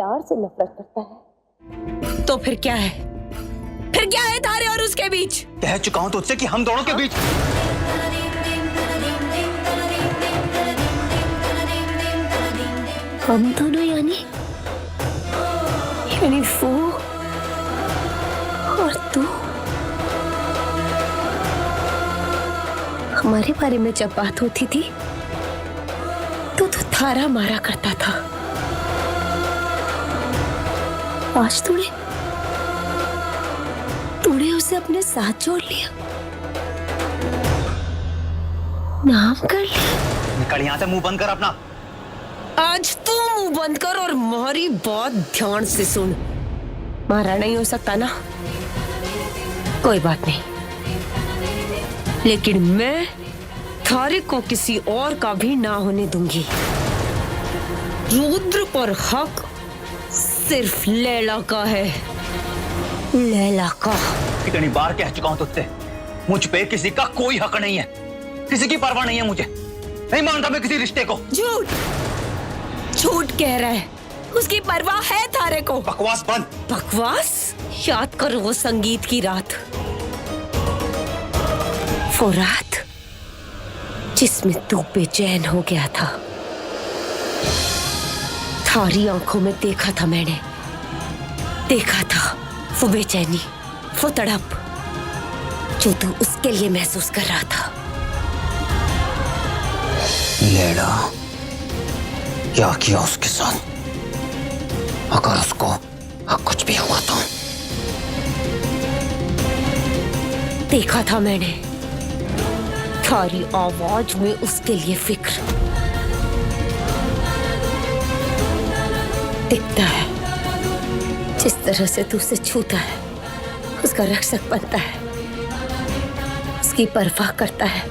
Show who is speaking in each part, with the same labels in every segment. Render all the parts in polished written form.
Speaker 1: प्यार से नफरत करता है।
Speaker 2: तो फिर क्या है? फिर क्या है तारे और उसके बीच?
Speaker 3: कह चुका हूं तुझसे कि हम दोनों के बीच।
Speaker 1: हम दोनों यानी वो और तू? हमारे बारे में जब बात होती थी तो थारा मारा करता था। आज तूने उसे अपने साथ जोड़ लिया, नाम कर लिया।
Speaker 3: निकल यहां से, मुंह बंद कर अपना।
Speaker 2: आज तू मुंह बंद कर और हमारी बात ध्यान से सुन। मारा नहीं हो सकता ना, कोई बात नहीं, लेकिन मैं थारिक को किसी और का भी ना होने दूंगी। रुद्र पर हक सिर्फ लैला का है, लैला का।
Speaker 3: कितनी बार कह चुका हूं तुझसे, मुझ पे किसी का कोई हक नहीं है, किसी की परवाह नहीं है मुझे। नहीं मानता मैं किसी रिश्ते को।
Speaker 2: झूठ कह रहा है, उसकी परवाह है थारे को।
Speaker 3: बकवास बंद।
Speaker 2: बकवास? याद करो वो संगीत की रात, वो रात जिसमें तू बेचैन हो गया था। थारी आंखों में देखा था मैंने, देखा था वो बेचैनी, वो तड़प जो तू उसके लिए महसूस कर रहा था।
Speaker 3: लैला, क्या किया उसके साथ? अगर उसको कुछ भी हुआ तो?
Speaker 2: देखा था मैंने, थारी आवाज में उसके लिए फिक्र दिखता है। जिस तरह से तू उसे छूता है, उसका रक्षक बनता है, उसकी परवाह करता है।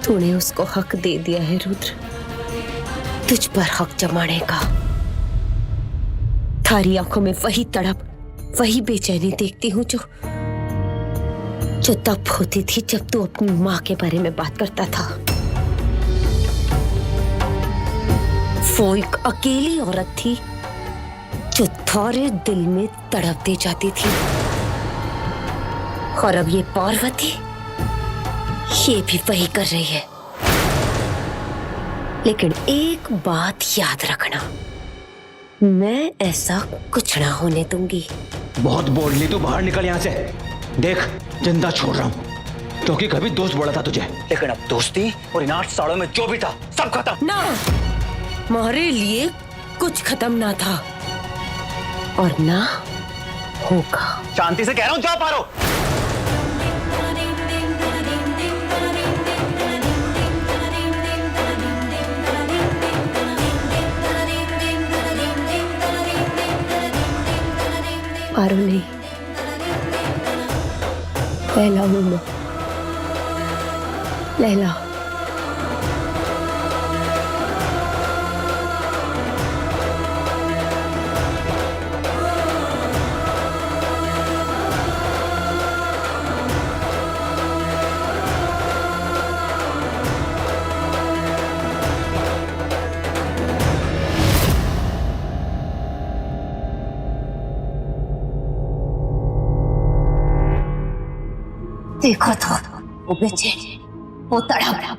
Speaker 2: तूने उसको हक दे दिया है रुद्र, तुझ पर हक जमाने का। थारी आंखों में वही तड़प, वही बेचैनी देखती हूँ जो तब होती थी जब तू अपनी माँ के बारे में बात करता था। वो एक अकेली औरत थी जो थारे दिल में तड़प दे जाती थी, और अब ये पार्वती ये भी वही कर रही है। लेकिन एक बात याद रखना, मैं ऐसा कुछ ना होने दूंगी।
Speaker 3: बहुत बोल ली तू, बाहर निकल यहाँ से। देख, जिंदा छोड़ रहा हूँ, क्योंकि कभी दोस्त बोला था तुझे, लेकिन अब दोस्ती और इन 8 सालों में जो भी था सब खत्म।
Speaker 2: ना, हमारे लिए कुछ खत्म ना था और ना होगा।
Speaker 3: शांति से कह रहा हूँ, जा पारो।
Speaker 1: पारो नहीं, लैला हूं मैं, लैला।
Speaker 2: देखो तो वो बेचैनी, वो तड़प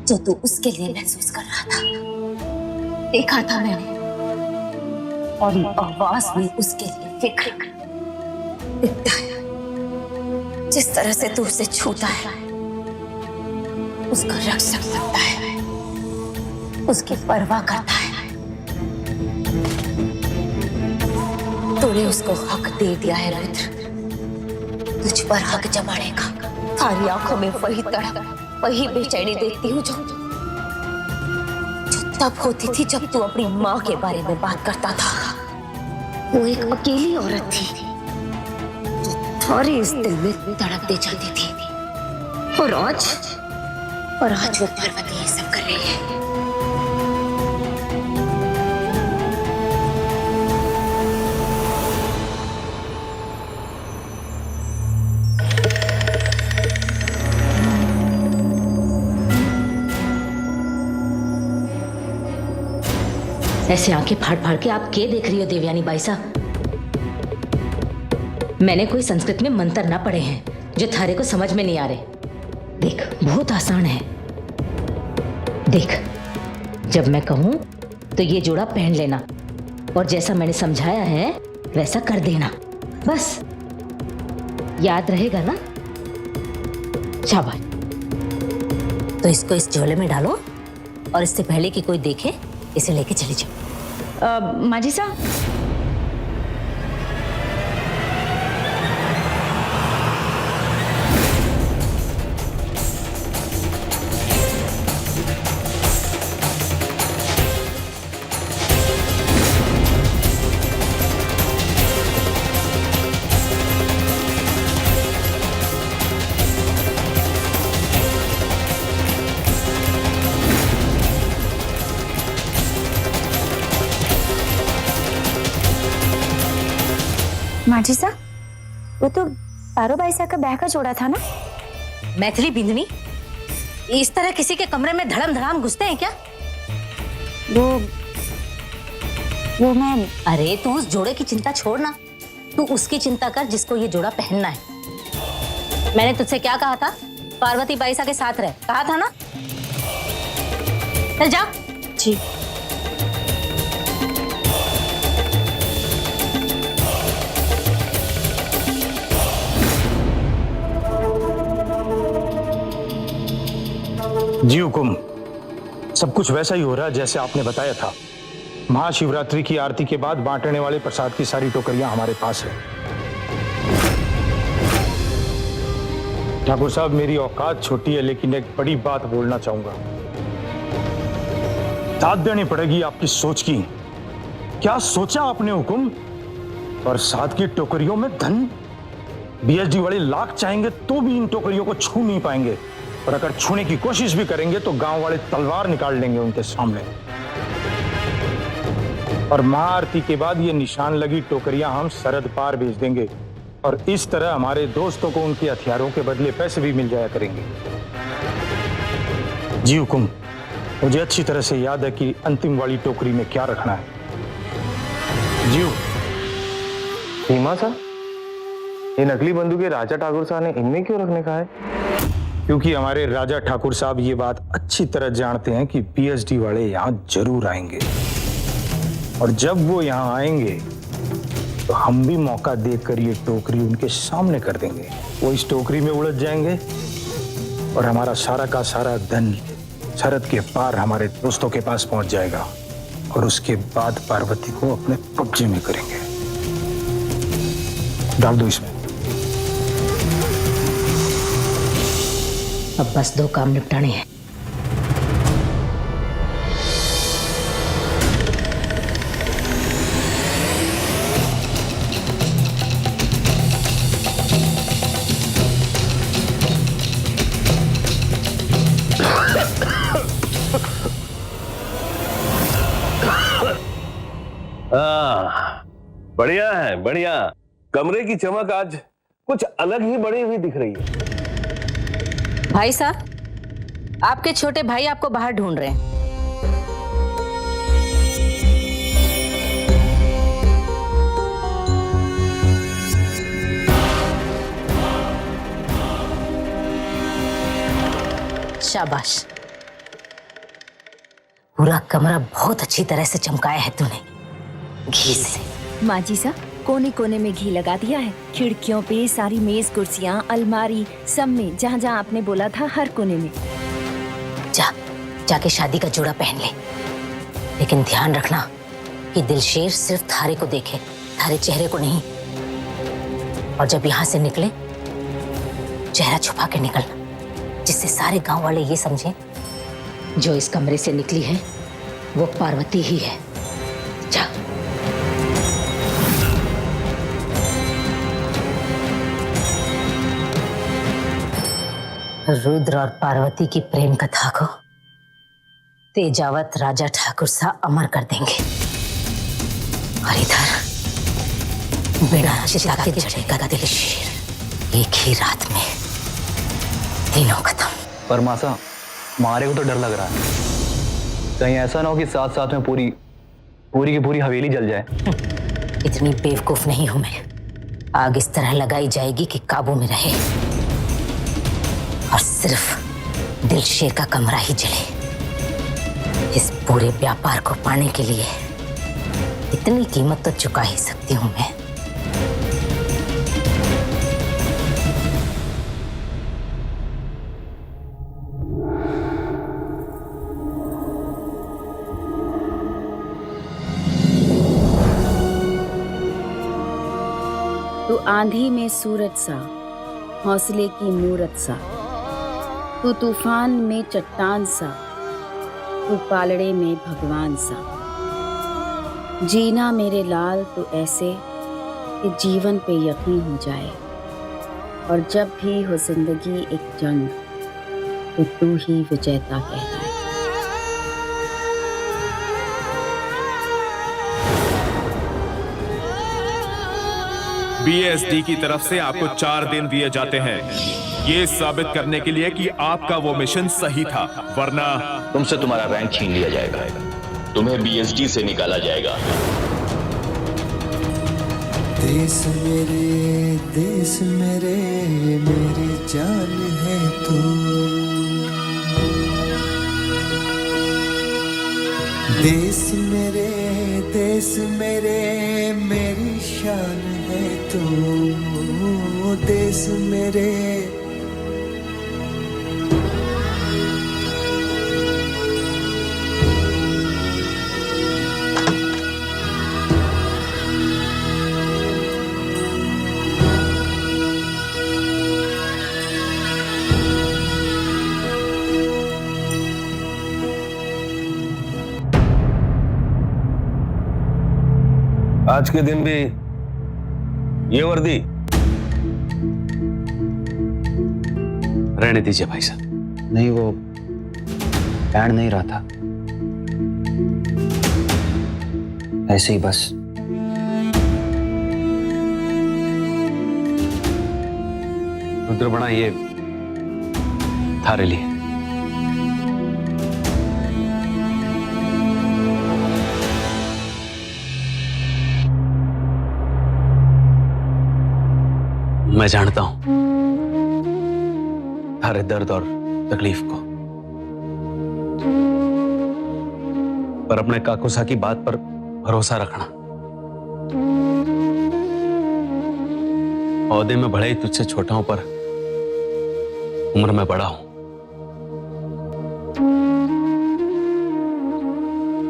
Speaker 2: जो तू उसके लिए महसूस कर रहा था, देखा था मैंने। और ये आवाज में उसके लिए फिक्र दिखता है। जिस तरह से तू उसे छूता है, उसका रक्षक बनता है, उसकी परवाह करता है। तूने उसको हक दे दिया है रुद्र, तुझ पर हक जमाने का। थारी आंखों में वही तड़प, वही बेचैनी देखती हूँ जो तब होती थी जब तू अपनी माँ के बारे में बात करता था। वो एक अकेली औरत थी जो थारे इस दिल में तड़प दे जाती थी, और आज वो पार्वती ये सब कर रही है।
Speaker 1: ऐसे आंखें फाड़ फाड़ के आप क्या देख रही हो देवयानी बाई साहब? मैंने कोई संस्कृत में मंत्र ना पढ़े हैं जो थारे को समझ में नहीं आ रहे। देख, बहुत आसान है। देख, जब मैं कहूं तो ये जोड़ा पहन लेना और जैसा मैंने समझाया है वैसा कर देना। बस याद रहेगा ना? शाबाश। तो इसको इस झोले में डालो और इससे पहले कि कोई देखे इसे लेके चली जाओ। माजी साहब,
Speaker 2: माजी साहब, वो तो पारो बाई साहब का ब्याह का जोड़ा था ना?
Speaker 1: मैथिली बिंदनी, इस तरह किसी के कमरे में धड़म धड़ाम घुसते हैं क्या?
Speaker 2: वो मैं...
Speaker 1: अरे तू उस जोड़े की चिंता छोड़ ना, तू उसकी चिंता कर जिसको ये जोड़ा पहनना है। मैंने तुझसे क्या कहा था? पार्वती बाई साहब के साथ रह, कहा था ना? चल जा।
Speaker 2: जी।
Speaker 4: जी हुकुम, सब कुछ वैसा ही हो रहा है जैसे आपने बताया था। महाशिवरात्रि की आरती के बाद बांटने वाले प्रसाद की सारी टोकरियां हमारे पास है। ठाकुर साहब, मेरी औकात छोटी है लेकिन एक बड़ी बात बोलना चाहूंगा। दाद देनी पड़ेगी आपकी सोच की। क्या सोचा आपने हुकुम? प्रसाद की टोकरियों में धन? बीएसडी वाले लाख चाहेंगे तो भी इन टोकरियों को छू नहीं पाएंगे, और अगर छूने की कोशिश भी करेंगे तो गांव वाले तलवार निकाल लेंगे उनके सामने। और महाआरती के बाद ये निशान लगी टोकरियां हम सरहद पार भेज देंगे, और इस तरह हमारे दोस्तों को उनके हथियारों के बदले पैसे भी मिल जाया करेंगे। जी हुकुम, मुझे अच्छी तरह से याद है कि अंतिम वाली टोकरी में क्या रखना है। जी
Speaker 5: भीमा साहब, ये नकली बंदूकें राजा ठाकुर साहब ने इनमें क्यों रखने का है?
Speaker 4: क्योंकि हमारे राजा ठाकुर साहब ये बात अच्छी तरह जानते हैं कि पीएचडी वाले यहाँ जरूर आएंगे, और जब वो यहाँ आएंगे तो हम भी मौका देखकर ये टोकरी उनके सामने कर देंगे। वो इस टोकरी में उलझ जाएंगे और हमारा सारा का सारा धन सरहद के पार हमारे दोस्तों के पास पहुंच जाएगा, और उसके बाद पार्वती को अपने कब्जे में करेंगे। डाल दो इसमें।
Speaker 1: अब बस 2 काम निपटाने हैं।
Speaker 5: बढ़िया है, बढ़िया। कमरे की चमक आज कुछ अलग ही बढ़ी हुई दिख रही है।
Speaker 1: भाई साहब, आपके छोटे भाई आपको बाहर ढूंढ रहे हैं। शाबाश, पूरा कमरा बहुत अच्छी तरह से चमकाया है तूने घी से।
Speaker 6: माजी साहब, कोने कोने में घी लगा दिया है, खिड़कियों पे, सारी मेज कुर्सियां, अलमारी, सब में, जहाँ जहाँ आपने बोला था हर कोने में।
Speaker 1: जाके शादी का जोड़ा पहन ले, लेकिन ध्यान रखना कि दिलशेर सिर्फ थारे को देखे, थारे चेहरे को नहीं। और जब यहाँ से निकले चेहरा छुपा के निकलना, जिससे सारे गांव वाले ये समझें जो इस कमरे से निकली है वो पार्वती ही है। जा। रुद्र और पार्वती की प्रेम कथा को तेजावत राजा ठाकुर साहब अमर कर देंगे, और इधर बिना चिता के जड़ेगा दिलशेर, एक ही रात में तीनों खत्म।
Speaker 3: पर मासा, मारे को तो डर लग रहा है, कहीं ऐसा ना हो कि साथ साथ में पूरी पूरी की पूरी हवेली जल जाए।
Speaker 1: इतनी बेवकूफ नहीं हूं मैं। आग इस तरह लगाई जाएगी कि काबू में रहे और सिर्फ दिलशेर का कमरा ही जले। इस पूरे व्यापार को पाने के लिए इतनी कीमत तो चुका ही सकती हूं मैं।
Speaker 7: तू आंधी में सूरज सा, हौसले की मूरत सा, तू तूफान में चट्टान सा, तू पालड़े में भगवान सा। जीना मेरे लाल तो ऐसे कि जीवन पे यकीन हो जाए, और जब भी हो जिंदगी एक जंग तो तू ही विजेता कहलाए।
Speaker 8: बीएसडी की तरफ से आपको 4 दिन दिए जाते हैं ये साबित करने के लिए कि आपका वो मिशन सही था, वरना
Speaker 9: तुमसे तुम्हारा रैंक छीन लिया जाएगा, तुम्हें बीएसडी से निकाला जाएगा।
Speaker 10: देश मेरे मेरी जान है तू। देश मेरे मेरी शान है तू। देश मेरे
Speaker 5: आज के दिन भी ये वर्दी?
Speaker 3: रहने दीजिए भाई साहब। नहीं, वो पहन नहीं रहा था, ऐसे ही बस। रुद्रबणा, ये थारे लिए। मैं जानता हूं थारे दर्द और तकलीफ को, पर अपने काकुसा की बात पर भरोसा रखना। औहदे में भले ही तुझसे छोटा हूं, पर उम्र में बड़ा हूं,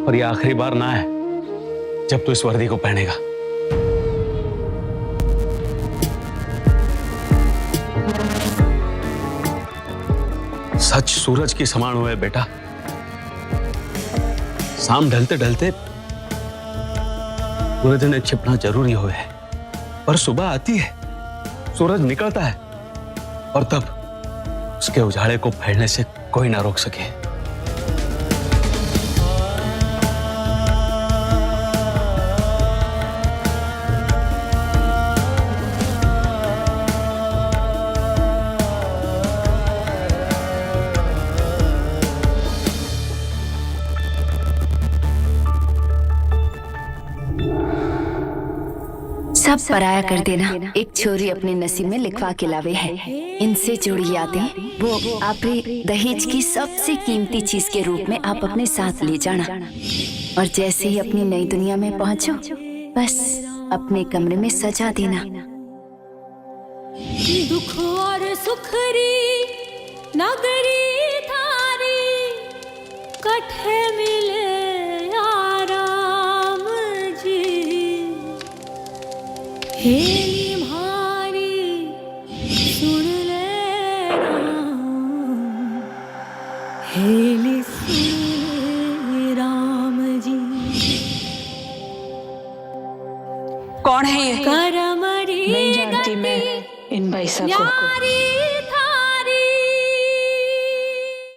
Speaker 3: और यह आखिरी बार ना है जब तू इस वर्दी को पहनेगा। सच सूरज की समान हुए बेटा। शाम ढलते ढलते सूरज ने छिपना जरूरी हुए है, पर सुबह आती है, सूरज निकलता है, और तब उसके उजाले को फैलने से कोई ना रोक सके।
Speaker 6: सब पराया कर देना एक छोरी अपने नसीब में लिखवा के लावे है। इनसे जुड़ी यादें वो आपके दहेज की सबसे कीमती चीज के रूप में आप अपने साथ ले जाना, और जैसे ही अपनी नई दुनिया में पहुंचो बस अपने कमरे में सजा देना।
Speaker 2: दुख और सुखरी नगरी थारी कठे मिले आराम जी। हेली भारी सुन ले राम, हेली सुन ले राम जी।
Speaker 11: कौन है ये?
Speaker 2: करमरी
Speaker 11: नहीं जानती मैं इन भाई साहब को।